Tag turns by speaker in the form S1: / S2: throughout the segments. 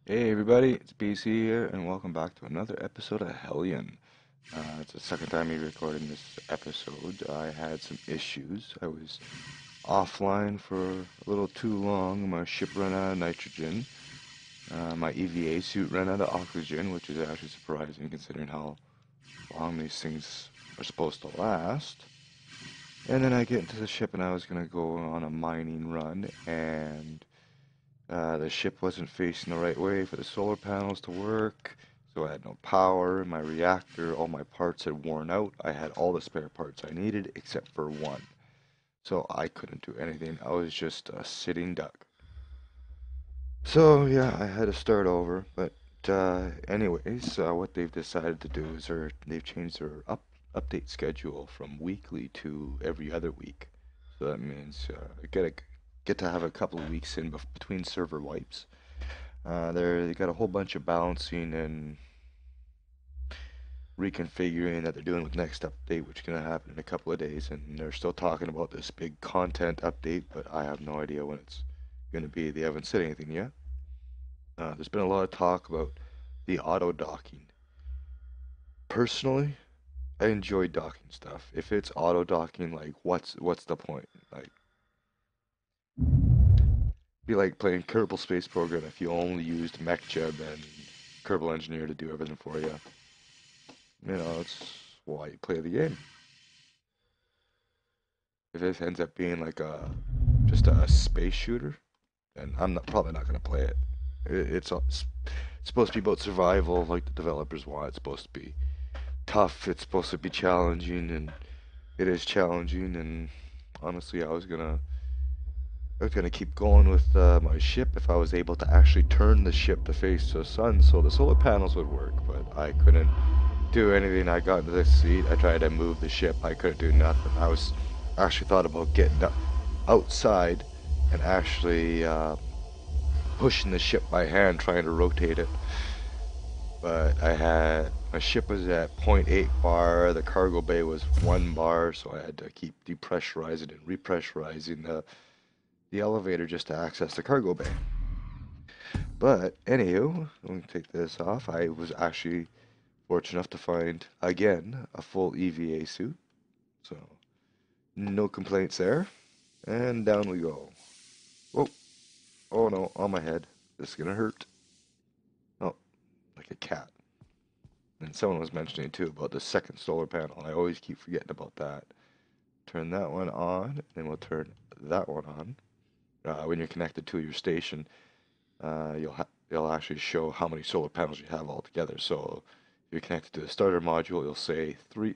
S1: Hey everybody, it's BC here, and welcome back to another episode of Hellion. It's the second time me recording this episode. I had some issues. I was offline for a little too long. My ship ran out of nitrogen. My EVA suit ran out of oxygen, which is actually surprising considering how long these things are supposed to last. And then I get into the ship and I was gonna go on a mining run, and the ship wasn't facing the right way for the solar panels to work, so I had no power. My reactor, all my parts had worn out. I had all the spare parts I needed except for one. So I couldn't do anything. I was just a sitting duck. So yeah, I had to start over. But anyways, what they've decided to do is they've changed their update schedule from weekly to every other week. So that means get to have a couple of weeks in between server wipes. They got a whole bunch of balancing and reconfiguring that they're doing with next update, which is going to happen in a couple of days. And they're still talking about this big content update, but I have no idea when it's going to be. They haven't said anything yet. There's been a lot of talk about the auto docking. Personally, I enjoy docking stuff. If it's auto docking, like what's the point? Like, be like playing Kerbal Space Program if you only used MechJeb and Kerbal Engineer to do everything for you. It's why you play the game. If this ends up being like just a space shooter, then probably not gonna play it. It's supposed to be about survival, like the developers want. It's supposed to be tough. It's supposed to be challenging, and it is challenging. And honestly, I was gonna keep going with my ship if I was able to actually turn the ship to face the sun, so the solar panels would work. But I couldn't do anything. I got into this seat. I tried to move the ship. I couldn't do nothing. I was actually thought about getting outside and actually pushing the ship by hand, trying to rotate it. But my ship was at zero point 0.8 bar. The cargo bay was 1 bar, so I had to keep depressurizing and repressurizing the elevator just to access the cargo bay. But anywho, let me take this off. I was actually fortunate enough to find again a full EVA suit, so no complaints there. And down we go. Whoa. Oh no, on my head. This is gonna hurt. Oh, like a cat. And someone was mentioning too about the second solar panel. I always keep forgetting about that. Turn that one on, and then we'll turn that one on. When you're connected to your station, it'll actually show how many solar panels you have altogether. So if you're connected to the starter module, it'll say three.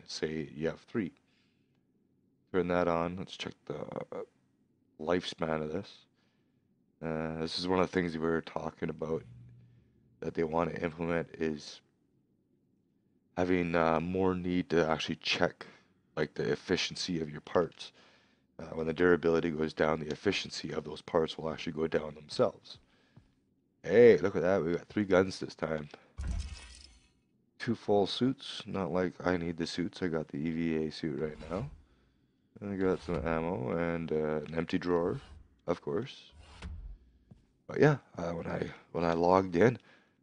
S1: Say you have three. Turn that on. Let's check the lifespan of this. This is one of the things we were talking about that they want to implement is having more need to actually check like the efficiency of your parts. When the durability goes down, the efficiency of those parts will actually go down themselves. Hey, look at that. We got 3 guns this time. 2 full suits. Not like I need the suits. I got the EVA suit right now. And I got some ammo and an empty drawer, of course. But yeah, when I logged in,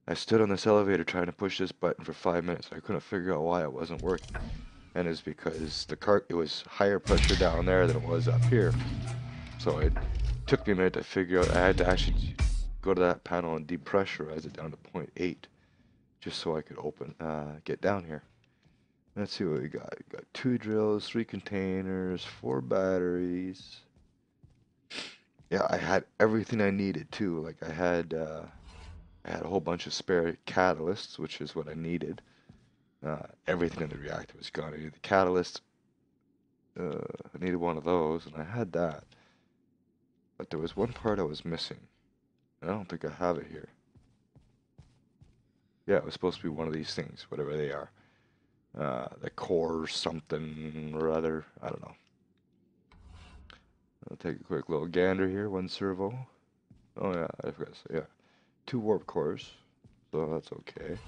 S1: I stood on this elevator trying to push this button for 5 minutes. I couldn't figure out why it wasn't working, and it's because it was higher pressure down there than it was up here. So it took me a minute to figure out. I had to actually go to that panel and depressurize it down to zero point 0.8, just so I could get down here. Let's see what we got. We got 2 drills, 3 containers, 4 batteries. Yeah, I had everything I needed too. Like I had a whole bunch of spare catalysts, which is what I needed. Everything in the reactor was gone. I needed the catalyst. I needed one of those, and I had that. But there was one part I was missing. I don't think I have it here. Yeah, it was supposed to be one of these things, whatever they are. The core something or other. I don't know. I'll take a quick little gander here. 1 servo. Oh yeah, I forgot to say, yeah. 2 warp cores, so that's okay.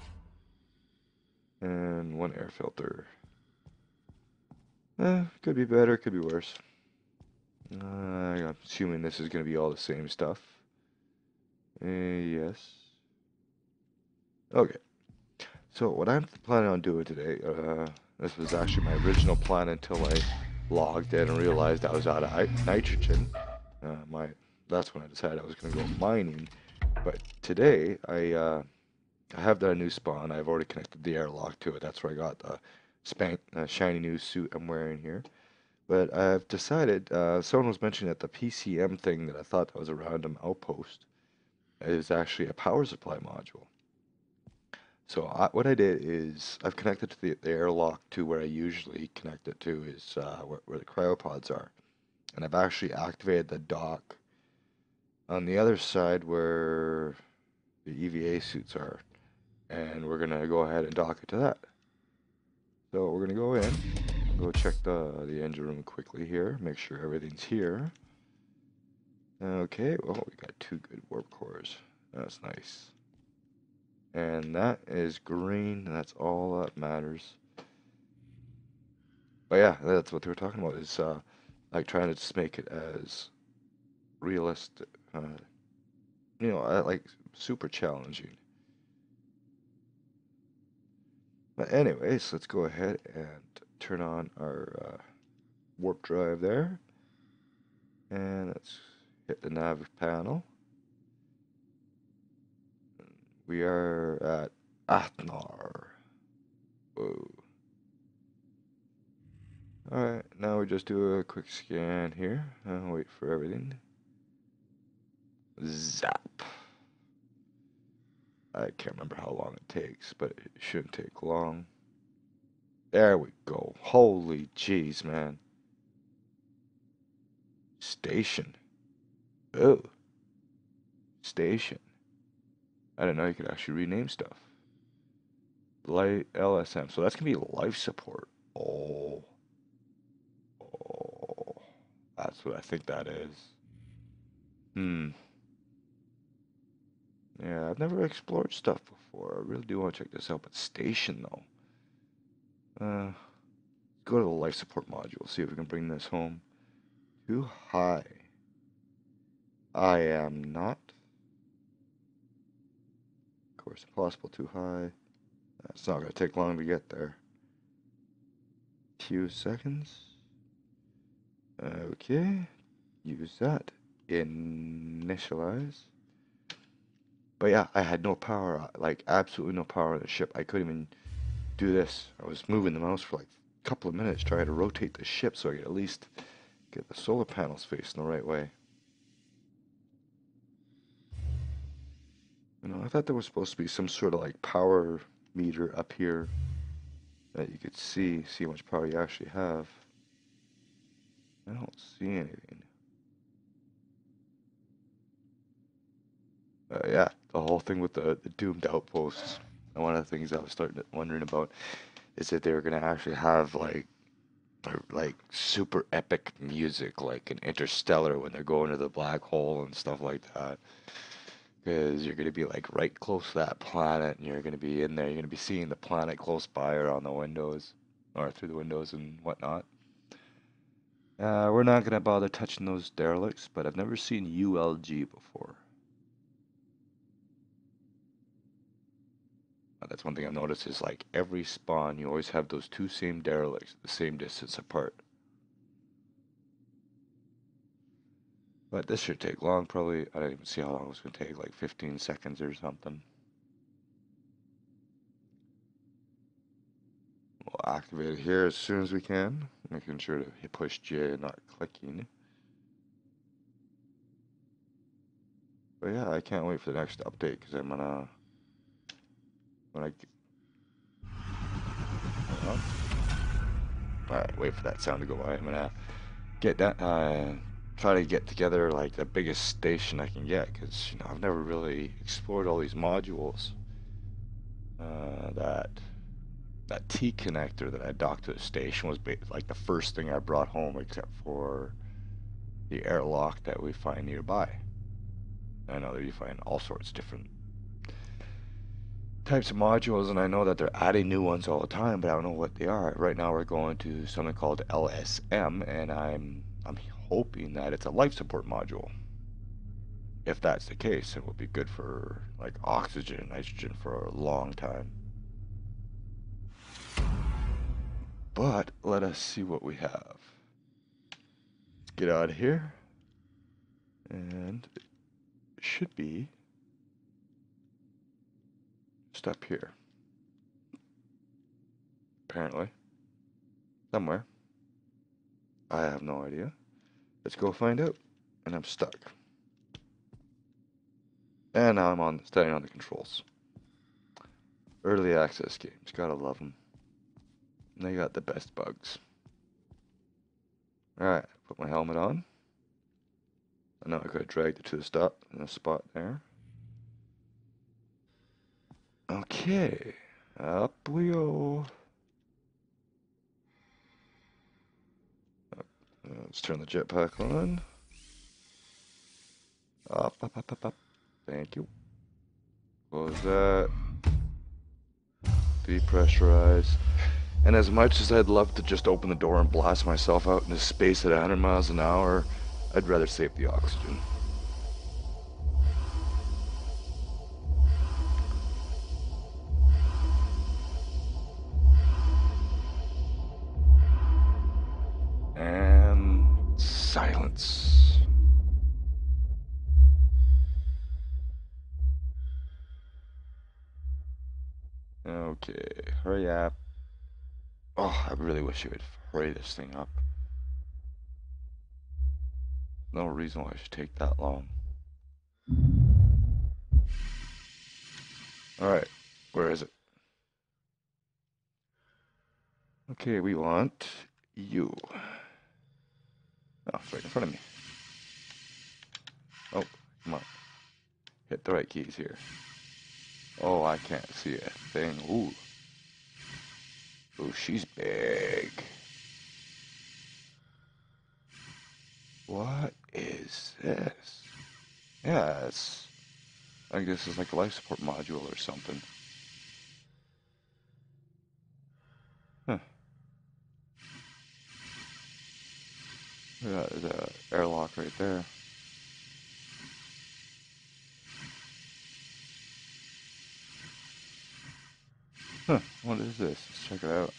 S1: And 1 air filter. Could be better, could be worse. I'm assuming this is going to be all the same stuff. Yes. Okay, so what I'm planning on doing today, this was actually my original plan until I logged in and realized I was out of nitrogen. My That's when I decided I was going to go mining. But today I have the new spawn. I've already connected the airlock to it. That's where I got the shiny new suit I'm wearing here. But I've decided, someone was mentioning that the PCM thing that I thought that was a random outpost is actually a power supply module. So what I did is I've connected to the airlock to where I usually connect it to is where the cryopods are. And I've actually activated the dock on the other side where the EVA suits are. And we're going to go ahead and dock it to that. So we're going to go in, go check the engine room quickly here, make sure everything's here. Okay, well, we got 2 good warp cores. That's nice. And that is green, and that's all that matters. But yeah, that's what they were talking about, is like trying to just make it as realistic, like super challenging. But anyways, let's go ahead and turn on our warp drive there. And let's hit the nav panel. We are at Athnar. Whoa. Alright, now we just do a quick scan here. Wait for everything. Zap. I can't remember how long it takes, but it shouldn't take long. There we go. Holy jeez, man. Station. Oh. Station. I didn't know you could actually rename stuff. Light LSM. So that's going to be life support. Oh. Oh. That's what I think that is. Hmm. Yeah, I've never explored stuff before. I really do want to check this out. But station, though. Go to the life support module. See if we can bring this home. Too high. I am not. Of course, impossible too high. That's not going to take long to get there. Few seconds. Okay. Use that. Initialize. But yeah, I had no power, like absolutely no power on the ship. I couldn't even do this. I was moving the mouse for like a couple of minutes trying to rotate the ship so I could at least get the solar panels facing the right way. I thought there was supposed to be some sort of like power meter up here that you could see how much power you actually have. I don't see anything. Yeah, the whole thing with the doomed outposts. And one of the things I was starting wondering about is that they were going to actually have like super epic music, like an interstellar when they're going to the black hole and stuff like that. Because you're going to be like right close to that planet, and you're going to be in there. You're going to be seeing the planet close by or on the windows, or through the windows and whatnot. We're not going to bother touching those derelicts, but I've never seen ULG before. That's one thing I've noticed is like every spawn, you always have those 2 same derelicts the same distance apart. But this should take long, probably. I didn't even see how long it was going to take, like 15 seconds or something. We'll activate it here as soon as we can, making sure to hit push J and not clicking. But yeah, I can't wait for the next update because I'm gonna alright, wait for that sound to go by. I'm gonna get that, try to get together like the biggest station I can get because I've never really explored all these modules. That T connector that I docked to the station was like the first thing I brought home, except for the airlock that we find nearby. I know that you find all sorts of different types of modules, and I know that they're adding new ones all the time, but I don't know what they are. Right now we're going to something called LSM, and I'm hoping that it's a life support module. if that's the case, it will be good for like oxygen and nitrogen for a long time. But let us see what we have. Let's get out of here. And it should be just up here. Apparently. Somewhere. I have no idea. Let's go find out. And I'm stuck. And now I'm standing on the controls. Early access games. Gotta love them. They got the best bugs. Alright, put my helmet on. I know I could have dragged it to the spot there. Okay, up we go. Let's turn the jetpack on. Up, up, up, up, up. Thank you. Close that. Depressurize. And as much as I'd love to just open the door and blast myself out into space at 100 miles an hour, I'd rather save the oxygen. And silence. Okay, hurry up. Oh, I really wish you would hurry this thing up. No reason why it should take that long. Alright, where is it? Okay, we want you. Oh, it's right in front of me. Oh, come on. Hit the right keys here. Oh, I can't see a thing. Ooh. Ooh, she's big. What is this? Yeah, I guess it's like a life support module or something. Huh. Yeah, there's an airlock right there. Huh, what is this? Let's check it out.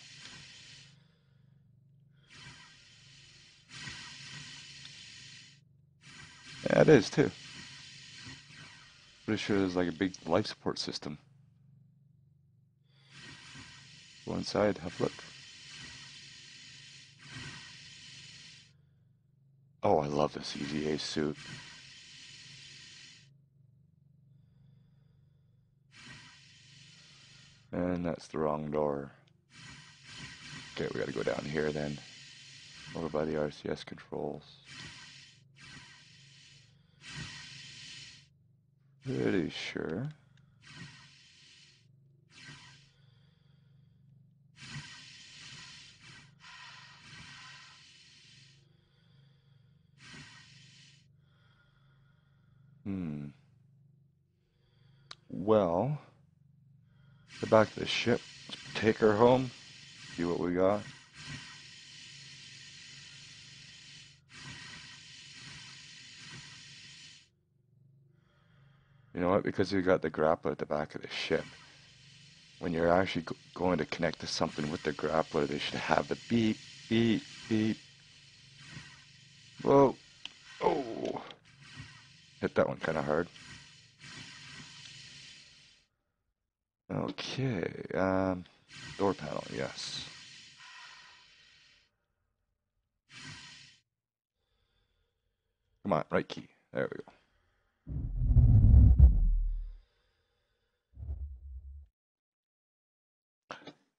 S1: Yeah, it is too. Pretty sure there's like a big life support system. Go inside, have a look. Oh, I love this EVA suit. And that's the wrong door. Okay, we gotta go down here then. Over by the RCS controls. Pretty sure. Well, get back to the ship. Let's take her home. See what we got. You know what? Because we got the grappler at the back of the ship. When you're actually going to connect to something with the grappler, they should have the beep, beep, beep. Whoa. Oh. Hit that one kind of hard. Okay. Door panel, yes. Come on, right key. There we go.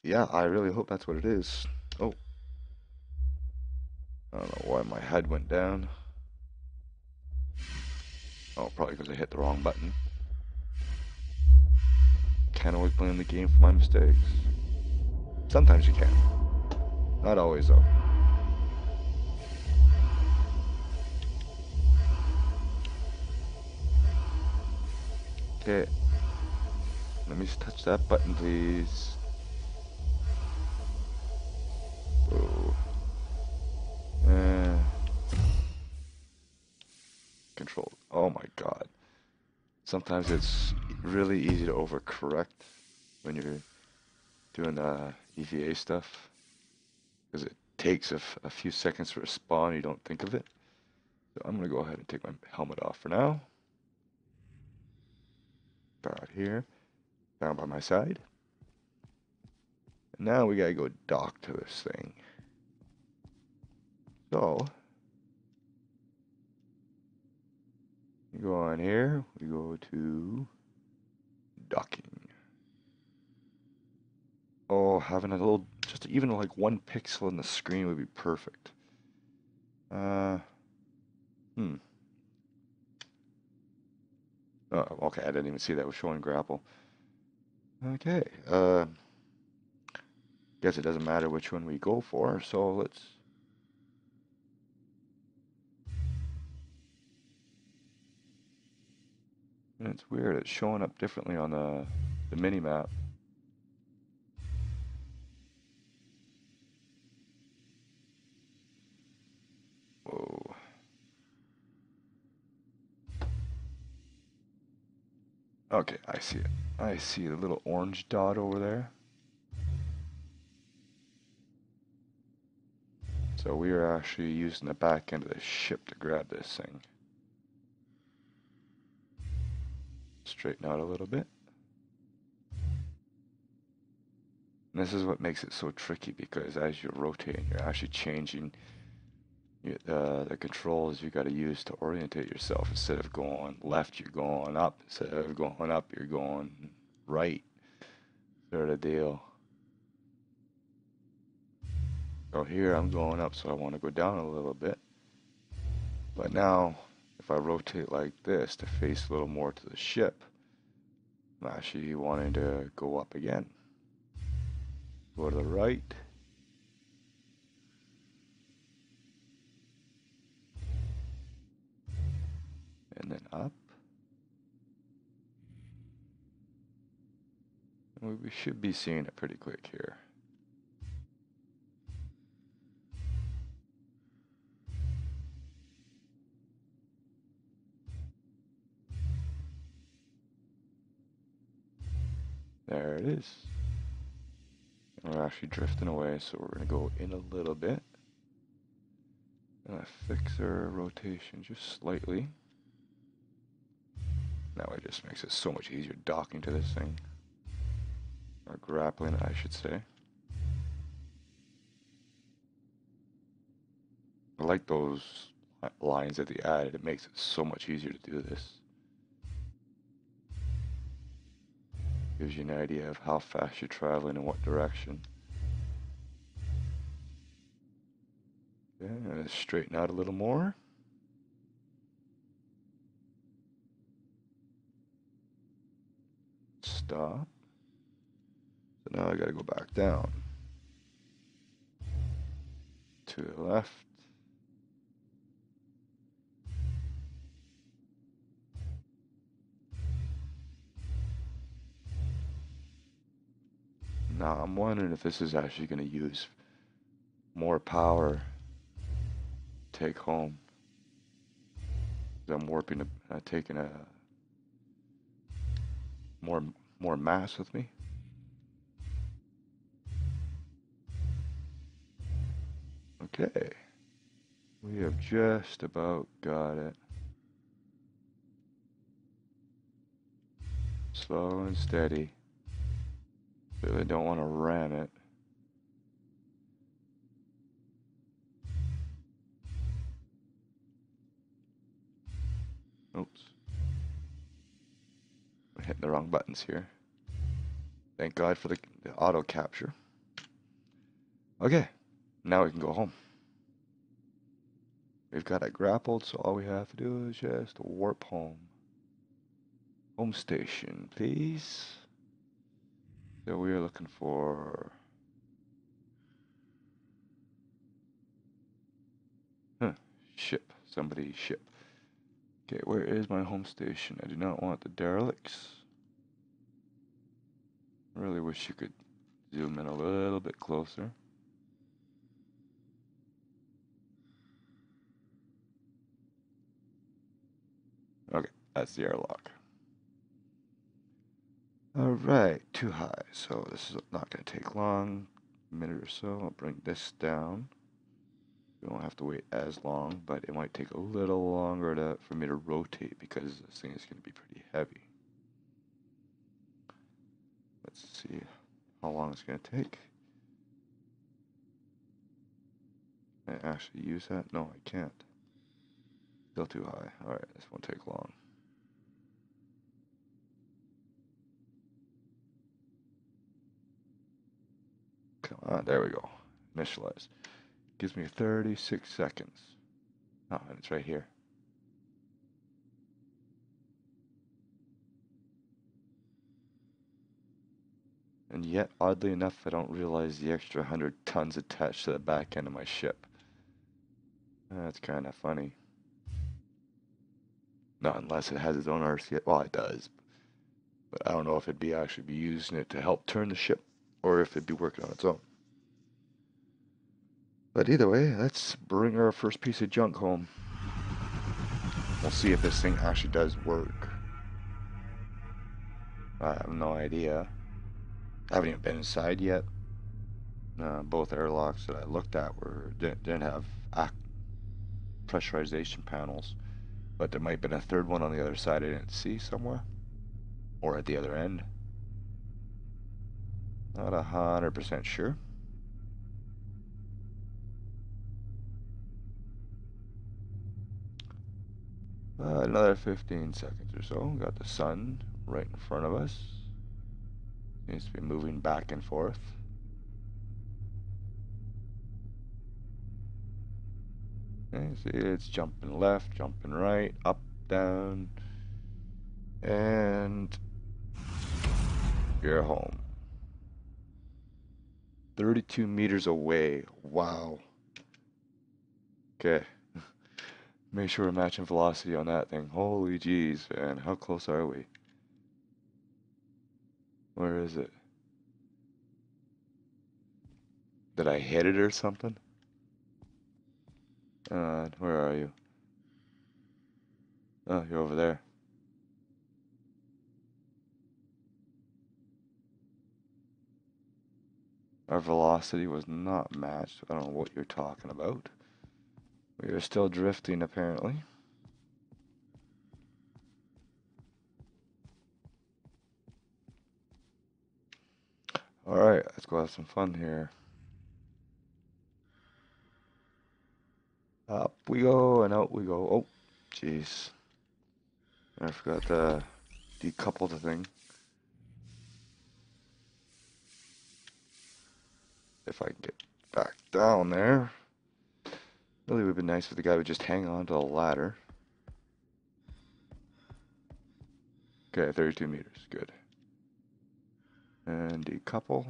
S1: Yeah, I really hope that's what it is. Oh. I don't know why my head went down. Oh, probably because I hit the wrong button. Can't always blame the game for my mistakes. Sometimes you can. Not always, though. Okay. Let me touch that button, please. Oh. Okay, control. Oh my god. Sometimes it's really easy to overcorrect when you're doing EVA stuff, because it takes a few seconds for a spawn, you don't think of it. So I'm going to go ahead and take my helmet off for now. Out here, down by my side. And now we got to go dock to this thing. So, we go on here, we go to docking. Oh, having a little, just even like 1 pixel in the screen would be perfect. Oh, okay, I didn't even see that was showing grapple. Okay, guess it doesn't matter which one we go for, so let's... And it's weird, it's showing up differently on the mini-map. Whoa. Okay, I see it. I see the little orange dot over there. So we are actually using the back end of the ship to grab this thing. Straighten out a little bit. And this is what makes it so tricky, because as you're rotating, you're actually changing the controls you got to use to orientate yourself. Instead of going left, you're going up. Instead of going up, you're going right. Sort of deal. So here I'm going up, so I want to go down a little bit. But now, if I rotate like this to face a little more to the ship, I'm actually wanting to go up again. Go to the right. And then up. And we should be seeing it pretty quick here. There it is. And we're actually drifting away, so we're going to go in a little bit. Fix our rotation just slightly. Now it just makes it so much easier docking to this thing. Or grappling, I should say. I like those lines that they added. It makes it so much easier to do this. Gives you an idea of how fast you're traveling and what direction. Okay, and straighten out a little more. Stop. So now I gotta go back down. To the left. Now I'm wondering if this is actually gonna use more power to take home. I'm warping, taking a more mass with me. Okay, we have just about got it. Slow and steady. Really don't want to ram it. Oops. I'm hitting the wrong buttons here. Thank God for the auto capture. Okay, now we can go home. We've got it grappled, so all we have to do is just warp home. Home station, please. So we are looking for... ship. Somebody's ship. Okay, where is my home station? I do not want the derelicts. I really wish you could zoom in a little bit closer. Okay, that's the airlock. Alright, too high, so this is not going to take long. A minute or so. I'll bring this down. We don't have to wait as long, but it might take a little longer for me to rotate because this thing is going to be pretty heavy. Let's see how long it's going to take. Can I actually use that? No, I can't. Still too high. Alright, this won't take long. Come on, there we go. Initialize. Gives me 36 seconds. Oh, and it's right here. And yet, oddly enough, I don't realize the extra 100 tons attached to the back end of my ship. That's kind of funny. Not unless it has its own RCS. Well, it does. But I don't know if it'd be actually be using it to help turn the ship, or if it'd be working on its own. But either way, let's bring our first piece of junk home. We'll see if this thing actually does work. I have no idea. I haven't even been inside yet. Both airlocks that I looked at didn't have pressurization panels, but there might have been a third one on the other side I didn't see somewhere, or at the other end. Not 100% sure. Another 15 seconds or so. Got the sun right in front of us. Seems to be moving back and forth. Okay, see, it's jumping left, jumping right, up, down, and you're home. 32 meters away. Wow. Okay. Make sure we're matching velocity on that thing. Holy jeez, man. How close are we? Where is it? Did I hit it or something? Where are you? Oh, you're over there. Our velocity was not matched. I don't know what you're talking about. We are still drifting, apparently. Alright, let's go have some fun here. Up we go and out we go. Oh, jeez. I forgot to decouple the thing. If I can get back down there. Really would have been nice if the guy would just hang on to the ladder. Okay, 32 meters. Good. And decouple.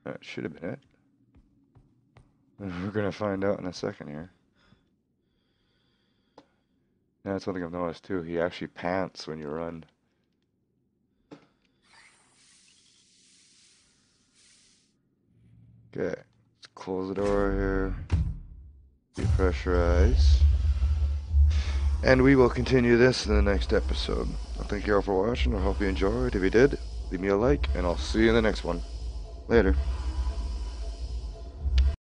S1: That should have been it. We're going to find out in a second here. Yeah, that's one thing I've noticed too. He actually pants when you run. Okay, let's close the door here. Depressurize. And we will continue this in the next episode. Thank you all for watching. I hope you enjoyed. If you did, leave me a like, and I'll see you in the next one. Later.